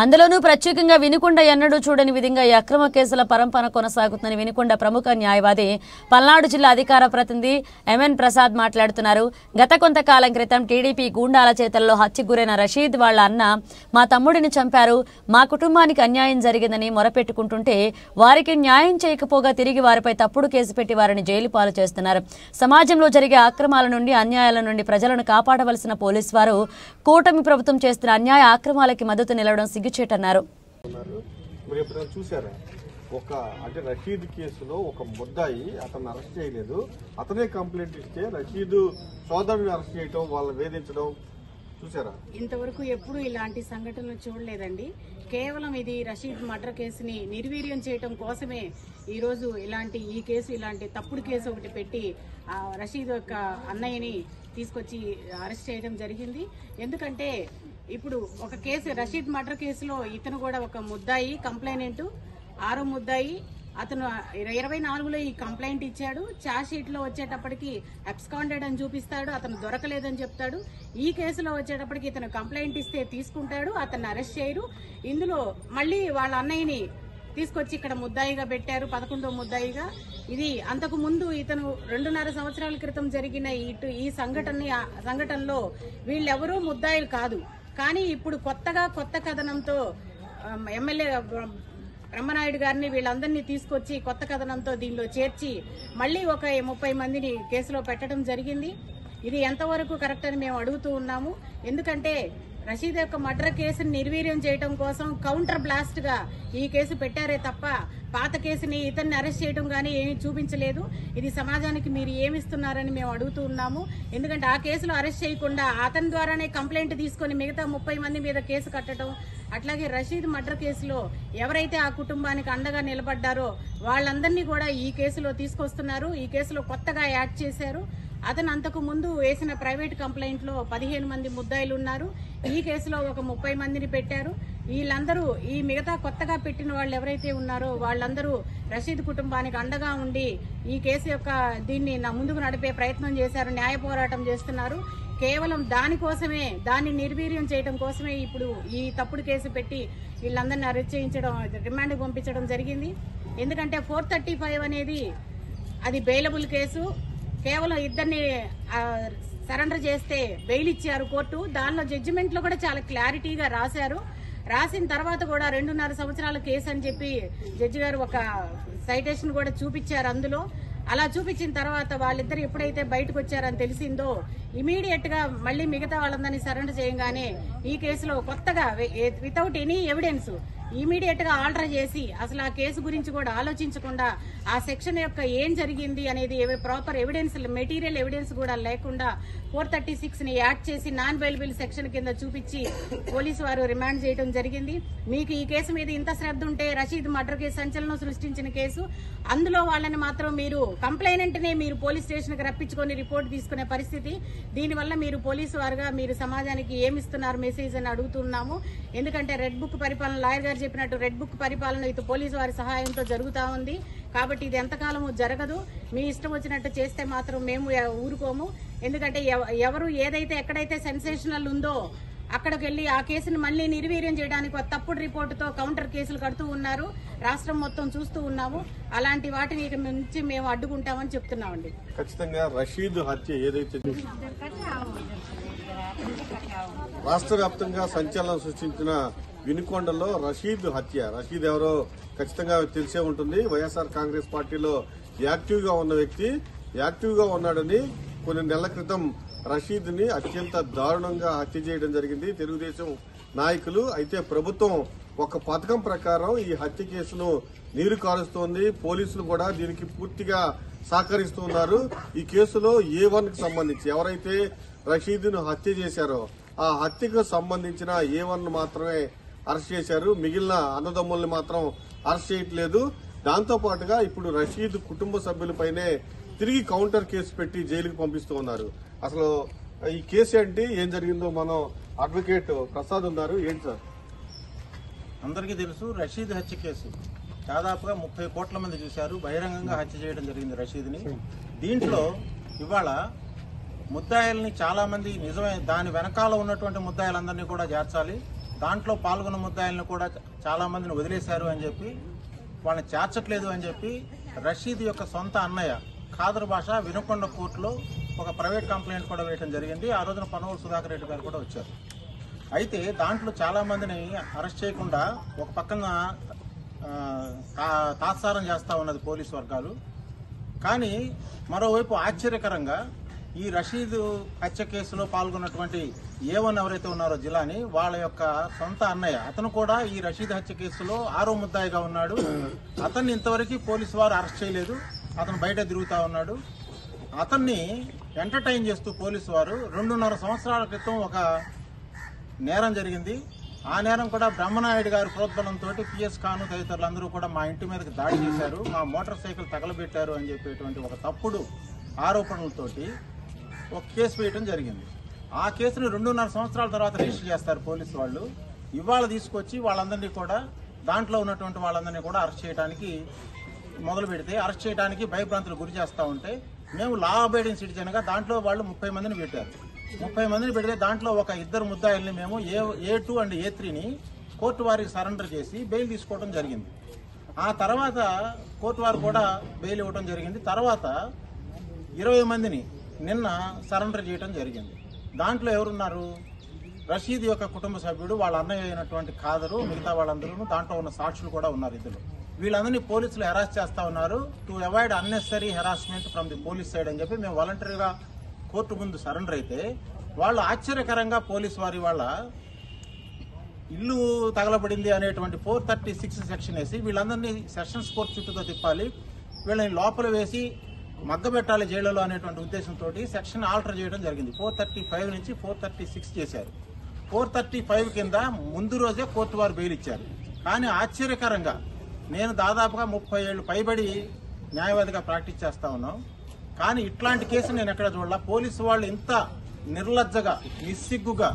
అందులోనూ ప్రత్యేకంగా వినుకొండ ఎన్నడూ చూడని విధంగా ఈ అక్రమ కేసుల పరంపర కొనసాగుతుందని వినుకొండ ప్రముఖ న్యాయవాది పల్నాడు జిల్లా అధికార ప్రతినిధి ఎంఎన్ ప్రసాద్ మాట్లాడుతున్నారు. గత కొంతకాలం క్రితం టీడీపీ గూండాల చేతల్లో హత్యకు గురైన రషీద్ వాళ్ళ అన్న మా తమ్ముడిని చంపారు, మా కుటుంబానికి అన్యాయం జరిగిందని మొరపెట్టుకుంటుంటే వారికి న్యాయం చేయకపోగా తిరిగి వారిపై తప్పుడు కేసు పెట్టి వారిని జైలు పాలు చేస్తున్నారు. సమాజంలో జరిగే అక్రమాల నుండి అన్యాయాల నుండి ప్రజలను కాపాడవలసిన పోలీసు వారు కూటమి ప్రభుత్వం చేస్తున్న అన్యాయ అక్రమాలకి మద్దతు నిలవడం సిగ్గుచేటన్నారు. అంటే రషీద్ కేసులో ఒక ముద్దాయి అతను అరెస్ట్ చేయలేదు, అతనే కంప్లైంట్ ఇస్తే రషీద్ సోదరుని అరెస్ట్ చేయడం, వాళ్ళని వేధించడం చూసారా? ఇంతవరకు ఎప్పుడు ఇలాంటి సంఘటనలు చూడలేదండి. కేవలం ఇది రషీద్ మర్డర్ కేసుని నిర్వీర్యం చేయడం కోసమే ఈరోజు ఇలాంటి తప్పుడు కేసు ఒకటి పెట్టి రషీద్ యొక్క అన్నయ్యని తీసుకొచ్చి అరెస్ట్ చేయడం జరిగింది. ఎందుకంటే ఇప్పుడు ఒక కేసు రషీద్ మర్డర్ కేసులో ఇతను కూడా ఒక ముద్దాయి, కంప్లైనెంట్, 6వ ముద్దాయి. అతను 24లో ఈ కంప్లైంట్ ఇచ్చాడు. ఛార్జ్ షీట్ లో వచ్చేటప్పటికి అబ్స్కాండెడ్ అని చూపిస్తాడు, అతను దొరకలేదని చెప్తాడు. ఈ కేసులో వచ్చేటప్పటికి ఇతను కంప్లైంట్ ఇస్తే తీసుకుంటాడు, అతన్ని అరెస్ట్ చేయరు. ఇందులో మళ్ళీ వాళ్ళ అన్నయ్యని తీసుకొచ్చి ఇక్కడ ముద్దాయిగా పెట్టారు, 11వ ముద్దాయిగా. ఇది అంతకు ముందు ఇతను 2.5 సంవత్సరాల క్రితం జరిగిన ఈ సంఘటనలో వీళ్ళెవరూ ముద్దాయిలు కాదు. కానీ ఇప్పుడు కొత్త కథనంతో ఎమ్మెల్యే బ్రహ్మనాయుడు గారిని వీళ్ళందరినీ తీసుకొచ్చి కొత్త కథనంతో దీనిలో చేర్చి మళ్ళీ ఒక 30 మందిని కేసులో పెట్టడం జరిగింది. ఇది ఎంతవరకు కరెక్ట్ అని మేము అడుగుతూ ఉన్నాము. ఎందుకంటే రషీద్ యొక్క మర్డర్ కేసుని నిర్వీర్యం చేయడం కోసం కౌంటర్ బ్లాస్ట్ గా ఈ కేసు పెట్టారే తప్ప పాత కేసుని ఇతన్ని అరెస్ట్ చేయడం గానీ ఏమీ చూపించలేదు. ఇది సమాజానికి మీరు ఏమిస్తున్నారని మేము అడుగుతూ ఉన్నాము. ఎందుకంటే ఆ కేసులో అరెస్ట్ చేయకుండా అతని ద్వారానే కంప్లైంట్ తీసుకుని మిగతా 30 మంది మీద కేసు కట్టడం, అట్లాగే రషీద్ మర్డర్ కేసులో ఎవరైతే ఆ కుటుంబానికి అండగా నిలబడ్డారో వాళ్ళందరినీ కూడా ఈ కేసులో తీసుకొస్తున్నారు. ఈ కేసులో కొత్తగా యాడ్ చేశారు. అతను అంతకు ముందు వేసిన ప్రైవేట్ కంప్లైంట్ లో 15 మంది ముద్దాయిలు ఉన్నారు. ఈ కేసులో ఒక 30 మందిని పెట్టారు. వీళ్ళందరూ ఈ మిగతా కొత్తగా పెట్టిన వాళ్ళు ఎవరైతే ఉన్నారో వాళ్ళందరూ రషీద్ కుటుంబానికి అండగా ఉండి ఈ కేసు యొక్క దీన్ని ముందుకు నడిపే ప్రయత్నం చేశారు, న్యాయ పోరాటం చేస్తున్నారు. కేవలం దానికోసమే, దాన్ని నిర్వీర్యం చేయడం కోసమే ఇప్పుడు ఈ తప్పుడు కేసు పెట్టి వీళ్ళందరినీ అరెస్ట్ చేయించడం, రిమాండ్కి పంపించడం జరిగింది. ఎందుకంటే 435 అనేది అది బెయిలబుల్ కేసు. కేవలం ఇద్దరిని సరెండర్ చేస్తే బెయిల్ ఇచ్చారు కోర్టు. దానిలో జడ్జిమెంట్ లో కూడా చాలా క్లారిటీగా రాశారు. రాసిన తర్వాత కూడా 2.5 సంవత్సరాల కేసు అని చెప్పి జడ్జి గారు ఒక సైటేషన్ కూడా చూపించారు. అందులో అలా చూపించిన తర్వాత వాళ్ళిద్దరు ఎప్పుడైతే బయటకు వచ్చారని తెలిసిందో ఇమీడియట్ గా మళ్ళీ మిగతా వాళ్ళందరినీ సరెండర్ చేయగానే ఈ కేసులో కొత్తగా వితౌట్ ఎనీ ఎవిడెన్స్ ఇమీడియట్ గా ఆల్టర్ చేసి అసలు ఆ కేసు గురించి కూడా ఆలోచించకుండా ఆ సెక్షన్ యొక్క ఏం జరిగింది అనేది ప్రాపర్ ఎవిడెన్స్, మెటీరియల్ ఎవిడెన్స్ కూడా లేకుండా 436 ని యాడ్ చేసి నాన్ బెయిలబుల్ సెక్షన్ కింద చూపించి పోలీసు వారు రిమాండ్ చేయడం జరిగింది. మీకు ఈ కేసు మీద ఇంత శ్రద్ధ ఉంటే రషీద్ మర్డర్ కేసు సంచలనం సృష్టించిన కేసు, అందులో వాళ్ళని మాత్రం మీరు కంప్లైనెంట్ నే మీరు పోలీస్ స్టేషన్ కి రప్పించుకొని రిపోర్ట్ తీసుకునే పరిస్థితి. దీనివల్ల మీరు పోలీసు వారుగా మీరు సమాజానికి ఏమిస్తున్నారు మెసేజ్ అని అడుగుతున్నాము. ఎందుకంటే రెడ్ బుక్ పరిపాలన, లాయర్ గారు చెప్పినట్టు రెడ్ బుక్ పరిపాలన ఇది పోలీసు వారి సహాయంతో జరుగుతా ఉంది. కాబట్టి ఇది ఎంతకాలము జరగదు. మీ ఇష్టం వచ్చినట్టు చేస్తే మాత్రం మేము ఊరుకోము. ఎందుకంటే ఎవరు ఏదైతే ఎక్కడైతే సెన్సేషనల్ ఉందో అక్కడికి వెళ్లి ఆ కేసును మళ్లీ నిర్వీర్యం చేయడానికి ఒక తప్పుడు రిపోర్టుతో కౌంటర్ కేసులు కడుతూ ఉన్నారు. రాష్ట్రం మొత్తం చూస్తూ ఉన్నాము. అలాంటి వాటిని నుంచి మేము అడ్డుకుంటామని చెప్తున్నామండి. ఖచ్చితంగా రషీద్ హత్య ఏదైతే రాష్ట్ర వ్యాప్తంగా సంచలనం సృష్టించిన వినుకొండలో రషీద్ హత్య, రషీద్ ఎవరో ఖచ్చితంగా తెలిసే ఉంటుంది. వైఎస్ఆర్ కాంగ్రెస్ పార్టీలో యాక్టివ్ గా ఉన్న వ్యక్తి, యాక్టివ్ గా ఉన్నాడని కొన్ని నెలల క్రితం రషీద్ ని అత్యంత దారుణంగా హత్య చేయడం జరిగింది తెలుగుదేశం నాయకులు. అయితే ప్రభుత్వం ఒక పథకం ప్రకారం ఈ హత్య కేసును నీరు కారుస్తోంది. పోలీసులు కూడా దీనికి పూర్తిగా సహకరిస్తున్నారు. ఈ కేసులో A1 కు సంబంధించి ఎవరైతే రషీద్ ను హత్య చేశారో ఆ హత్యకు సంబంధించిన A1 మాత్రమే అరెస్ట్ చేశారు. మిగిలిన అన్నదమ్ముల్ని మాత్రం అరెస్ట్ చేయట్లేదు. దాంతో పాటుగా ఇప్పుడు రషీద్ కుటుంబ సభ్యులపైనే తిరిగి కౌంటర్ కేసు పెట్టి జైలుకు పంపిస్తూ ఉన్నారు. అసలు ఈ కేసు ఏంటి, ఏం జరిగిందో మనం అడ్వకేట్ ప్రసాద్ ఉన్నారు. ఏంటి సార్? అందరికీ తెలుసు, రషీద్ హత్య కేసు దాదాపుగా 30 కోట్ల మంది చూశారు. బహిరంగంగా హత్య చేయడం జరిగింది రషీద్ని. దీంట్లో ఇవాళ ముద్దాయిల్ని చాలా మంది నిజమే దాని వెనకాల ఉన్నటువంటి ముద్దాయిలందరినీ కూడా చేర్చాలి. దాంట్లో పాల్గొన్న ముద్దాయిలను కూడా చాలా మందిని వదిలేశారు అని చెప్పి, వాళ్ళని చేర్చట్లేదు అని చెప్పి రషీద్ యొక్క సొంత అన్నయ్య ఖాదర్ బాషా వినుకొండ కోర్టులో ఒక ప్రైవేట్ కంప్లైంట్ కూడా వేయడం జరిగింది. ఆ రోజున పనోలు సుధాకర్ రెడ్డి గారు కూడా వచ్చారు. అయితే దాంట్లో చాలా మందిని అరెస్ట్ చేయకుండా ఒక పక్కన తాత్సారం చేస్తా ఉన్నది పోలీసు వర్గాలు. కానీ మరోవైపు ఆశ్చర్యకరంగా ఈ రషీద్ హత్య కేసులో పాల్గొన్నటువంటి ఏవన్ ఎవరైతే ఉన్నారో జిలాని, వాళ్ళ యొక్క సొంత అన్నయ్య అతను కూడా ఈ రషీద్ హత్య కేసులో 6వ ముద్దాయిగా ఉన్నాడు. అతన్ని ఇంతవరకు పోలీసు వారు అరెస్ట్ చేయలేదు. అతను బయట తిరుగుతా ఉన్నాడు. అతన్ని ఎంటర్టైన్ చేస్తూ పోలీసు వారు 2.5 సంవత్సరాల క్రితం ఒక నేరం జరిగింది. ఆ నేరం కూడా బ్రహ్మనాయుడు గారి ప్రోద్బలంతో పిఎస్ ఖాను తదితరులందరూ కూడా మా ఇంటి మీదకి దాడి చేశారు, మా మోటార్ సైకిల్ తగలబెట్టారు అని చెప్పేటువంటి ఒక తప్పుడు ఆరోపణలతోటి ఒక కేసు వేయడం జరిగింది. ఆ కేసును 2.5 సంవత్సరాల తర్వాత రిజిస్టర్ చేస్తారు పోలీసు వాళ్ళు. ఇవాళ తీసుకొచ్చి వాళ్ళందరినీ కూడా, దాంట్లో ఉన్నటువంటి వాళ్ళందరినీ కూడా అరెస్ట్ చేయడానికి మొదలు పెడితే, అరెస్ట్ చేయడానికి భయభ్రాంతులు గురి చేస్తూ ఉంటే, మేము లా అబైడింగ్ సిటిజన్గా దాంట్లో వాళ్ళు 30 మందిని పెట్టారు. 30 మందిని పెడితే దాంట్లో ఒక 2 ముద్దాయిల్ని మేము A2 అండ్ A3ని కోర్టు వారికి సరెండర్ చేసి బెయిల్ తీసుకోవడం జరిగింది. ఆ తర్వాత కోర్టు వారు కూడా బెయిల్ ఇవ్వడం జరిగింది. తర్వాత 20 మందిని నిన్న సరెండర్ చేయడం జరిగింది. దాంట్లో ఎవరున్నారు? రషీద్ యొక్క కుటుంబ సభ్యుడు, వాళ్ళ అన్నయ్య అయినటువంటి ఖాదరు, మిగతా వాళ్ళందరూ, దాంట్లో ఉన్న సాక్షులు కూడా ఉన్నారు ఇద్దరు. వీళ్ళందరినీ పోలీసులు హెరాస్ చేస్తా ఉన్నారు. To avoid unnecessary harassment from the police side అని చెప్పి మేము వాలంటరీగా కోర్టు ముందు సరెండర్ అయితే, వాళ్ళు ఆశ్చర్యకరంగా పోలీసు వారి వాళ్ళ ఇల్లు తగలబడింది అనేటువంటి 436 సెక్షన్ వేసి వీళ్ళందరినీ సెషన్స్ కోర్టు చుట్టూతో తిప్పాలి, వీళ్ళని లోపల వేసి మగ్గబెట్టాలి జైలులో అనేటువంటి ఉద్దేశంతో సెక్షన్ ఆల్టర్ చేయడం జరిగింది. 435 నుంచి 436 చేశారు. 435 కింద ముందు రోజే కోర్టు వారు బెయిల్ ఇచ్చారు. కానీ ఆశ్చర్యకరంగా నేను దాదాపుగా 30 ఏళ్ళు పైబడి న్యాయవాదిగా ప్రాక్టీస్ చేస్తా ఉన్నాం. కానీ ఇట్లాంటి కేసు నేను ఎక్కడ చూడాల. పోలీసు వాళ్ళు ఇంత నిర్లజ్జగా, నిస్సిగ్గుగా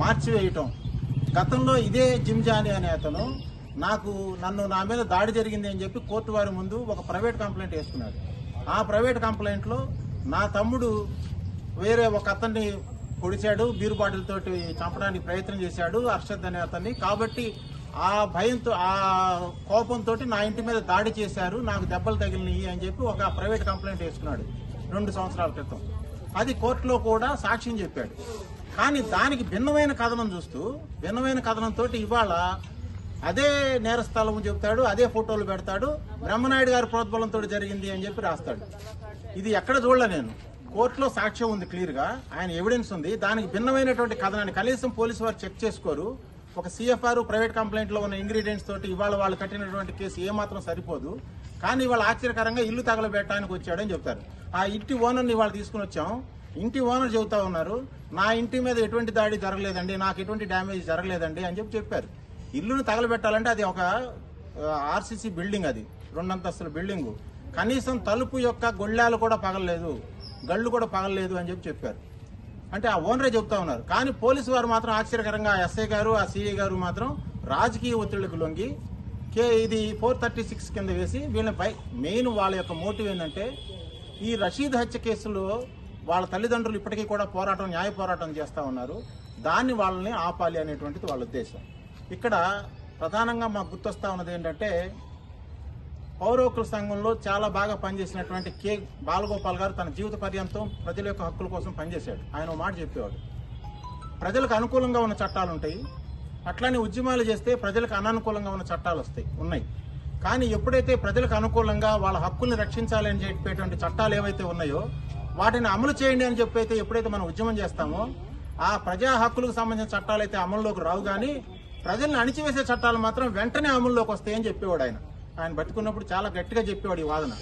మార్చివేయటం. గతంలో ఇదే జిమ్జాని అనే అతను నా మీద దాడి జరిగింది అని చెప్పి కోర్టు వారి ముందు ఒక ప్రైవేట్ కంప్లైంట్ వేసుకున్నాడు. ఆ ప్రైవేట్ కంప్లైంట్లో నా తమ్ముడు వేరే ఒక అతన్ని పొడిచాడు, బీరు బాటిల్ తోటి చంపడానికి ప్రయత్నం చేశాడు అర్షద్ అనే అతన్ని. కాబట్టి ఆ భయంతో, ఆ కోపంతో నా ఇంటి మీద దాడి చేశారు, నాకు దెబ్బలు తగిలినాయి అని చెప్పి ఒక ప్రైవేట్ కంప్లైంట్ వేసుకున్నాడు 2 సంవత్సరాల క్రితం. అది కోర్టులో కూడా సాక్ష్యం చెప్పాడు. కానీ దానికి భిన్నమైన కథనం చూస్తూ, భిన్నమైన కథనంతో ఇవాళ అదే నేరస్థలం చెబుతాడు, అదే ఫోటోలు పెడతాడు, బ్రహ్మనాయుడు గారి ప్రోద్బలంతో జరిగింది అని చెప్పి రాస్తాడు. ఇది ఎక్కడ చూడలే నేను. కోర్టులో సాక్ష్యం ఉంది, క్లియర్గా ఆయన ఎవిడెన్స్ ఉంది. దానికి భిన్నమైనటువంటి కథనాన్ని కనీసం పోలీసు వారు చెక్ చేసుకోరు. ఒక CFR ప్రైవేట్ కంప్లైంట్లో ఉన్న ఇంగ్రీడియంట్స్ తోటి ఇవాళ వాళ్ళు కట్టినటువంటి కేసు ఏమాత్రం సరిపోదు. కానీ ఇవాళ ఆశ్చర్యకరంగా ఇల్లు తగలబెట్టడానికి వచ్చాడని చెప్తారు. ఆ ఇంటి ఓనర్ని ఇవాళ తీసుకుని వచ్చాం. ఇంటి ఓనర్ చెబుతా ఉన్నారు, నా ఇంటి మీద ఎటువంటి దాడి జరగలేదండి, నాకు ఎటువంటి డ్యామేజ్ జరగలేదండి అని చెప్పారు. ఇల్లును తగలబెట్టాలంటే అది ఒక RCC బిల్డింగ్, అది 2 అంతస్తుల బిల్డింగు. కనీసం తలుపు యొక్క గొళ్ళాలు కూడా పగలలేదు, గళ్ళు కూడా పగలలేదు అని చెప్పారు. అంటే ఆ ఓనరే చెబుతా ఉన్నారు. కానీ పోలీసు వారు మాత్రం ఆశ్చర్యకరంగా SI గారు, ఆ CI గారు మాత్రం రాజకీయ ఒత్తిళ్లకు లొంగి ఇది 436 కింద వేసి వీళ్ళని మెయిన్ వాళ్ళ యొక్క మోటివ్ ఏంటంటే, ఈ రషీద్ హత్య కేసులో వాళ్ళ తల్లిదండ్రులు ఇప్పటికీ కూడా న్యాయ పోరాటం చేస్తూ ఉన్నారు. దాన్ని వాళ్ళని ఆపాలి అనేటువంటిది వాళ్ళ ఉద్దేశం. ఇక్కడ ప్రధానంగా మాకు గుర్తొస్తా ఉన్నది ఏంటంటే, పౌర హక్కుల సంఘంలో చాలా బాగా పనిచేసినటువంటి K. బాలగోపాల్ గారు తన జీవిత పర్యంతం ప్రజల యొక్క హక్కుల కోసం పనిచేశాడు. ఆయన ఒక మాట చెప్పేవాడు, ప్రజలకు అనుకూలంగా ఉన్న చట్టాలు ఉంటాయి, అట్లానే ఉద్యమాలు చేస్తే ప్రజలకు అననుకూలంగా ఉన్న చట్టాలు ఉన్నాయి. కానీ ఎప్పుడైతే ప్రజలకు అనుకూలంగా వాళ్ళ హక్కుల్ని రక్షించాలి అని చెప్పేటువంటి చట్టాలు ఏవైతే ఉన్నాయో వాటిని అమలు చేయండి అని చెప్పైతే ఎప్పుడైతే మనం ఉద్యమం చేస్తామో, ఆ ప్రజా హక్కులకు సంబంధించిన చట్టాలు అయితే అమల్లోకి రావు. కానీ ప్రజల్ని అణిచివేసే చట్టాలు మాత్రం వెంటనే అమల్లోకి వస్తాయని చెప్పేవాడు ఆయన బతుకున్నప్పుడు చాలా గట్టిగా చెప్పేవాడు ఈ వాదన.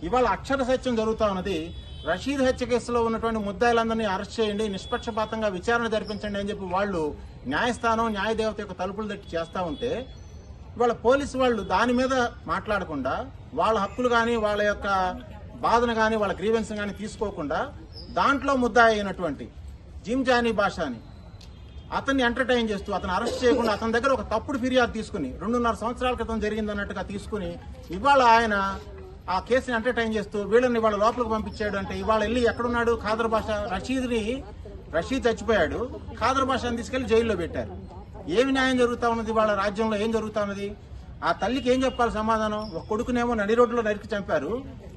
ఇవాళ అక్షర సత్యం జరుగుతా ఉన్నది. రషీద్ హత్య కేసులో ఉన్నటువంటి ముద్దాయిలందరినీ అరెస్ట్ చేయండి, నిష్పక్షపాతంగా విచారణ జరిపించండి అని చెప్పి వాళ్ళు న్యాయస్థానం, న్యాయదేవత యొక్క తలుపులు తట్టి చేస్తూ ఉంటే, ఇవాళ పోలీసు వాళ్ళు దాని మీద మాట్లాడకుండా, వాళ్ళ హక్కులు కానీ, వాళ్ళ యొక్క బాధను కానీ, వాళ్ళ గ్రీవెన్స్ కానీ తీసుకోకుండా, దాంట్లో ముద్దాయి అయినటువంటి జిమ్జానీ బాషాని అతన్ని ఎంటర్టైన్ చేస్తూ, అతను అరెస్ట్ చేయకుండా అతని దగ్గర ఒక తప్పుడు ఫిర్యాదు తీసుకుని 2.5 సంవత్సరాల క్రితం జరిగిందన్నట్టుగా తీసుకుని ఇవాళ ఆయన ఆ కేసుని ఎంటర్టైన్ చేస్తూ వీళ్ళని ఇవాళ లోపలికి పంపించాడు. అంటే ఇవాళ వెళ్ళి ఎక్కడున్నాడు ఖాదర్ బాషా? రషీద్ చచ్చిపోయాడు, ఖాదర్ బాషాని తీసుకెళ్లి జైల్లో పెట్టారు. ఏమి న్యాయం జరుగుతా ఉన్నది? వాళ్ళ రాజ్యంలో ఏం జరుగుతా ఉన్నది? ఆ తల్లికి ఏం చెప్పాలి సమాధానం? ఒక కొడుకునేమో నడి రోడ్లో నరికి చంపారు,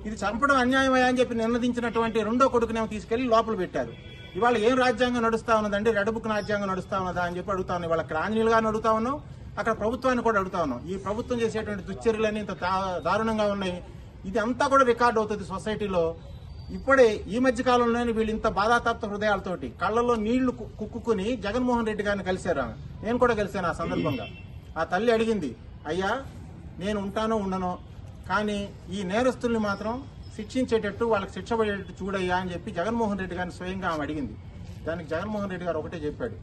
ఇది చంపడం అన్యాయమయ్యా అని చెప్పి నిర్ణయించినటువంటి రెండో కొడుకునేమో తీసుకెళ్లి లోపల పెట్టారు. ఇవాళ ఏం రాజ్యాంగం నడుస్తా ఉన్నదండి? రెడ్ బుక్ రాజ్యాంగం నడుస్తా ఉన్నదా అని చెప్పి అడుగుతా ఉన్నాం. ఇవాళ అక్కడ ఆంజనేయులు గారిని అడుగుతా ఉన్నాం, అక్కడ ప్రభుత్వాన్ని కూడా అడుగుతా ఉన్నాం. ఈ ప్రభుత్వం చేసేటువంటి దుశ్చర్యలన్నీ ఇంత దారుణంగా ఉన్నాయి. ఇది అంతా కూడా రికార్డ్ అవుతుంది సొసైటీలో. ఇప్పుడే ఈ మధ్య కాలంలోనే వీళ్ళు ఇంత బాధాతప్త హృదయాలతోటి కళ్ళల్లో నీళ్లు కుక్కుని జగన్మోహన్ రెడ్డి గారిని కలిశారు. నేను కూడా కలిశాను. ఆ సందర్భంగా ఆ తల్లి అడిగింది, అయ్యా నేను ఉంటానో ఉండనో, కానీ ఈ నేరస్తుల్ని మాత్రం శిక్షించేటట్టు, వాళ్ళకి శిక్ష పడేటట్టు చూడయ్యా అని చెప్పి జగన్మోహన్ రెడ్డి గారిని స్వయంగా ఆమె అడిగింది. దానికి జగన్మోహన్ రెడ్డి గారు ఒకటే చెప్పాడు,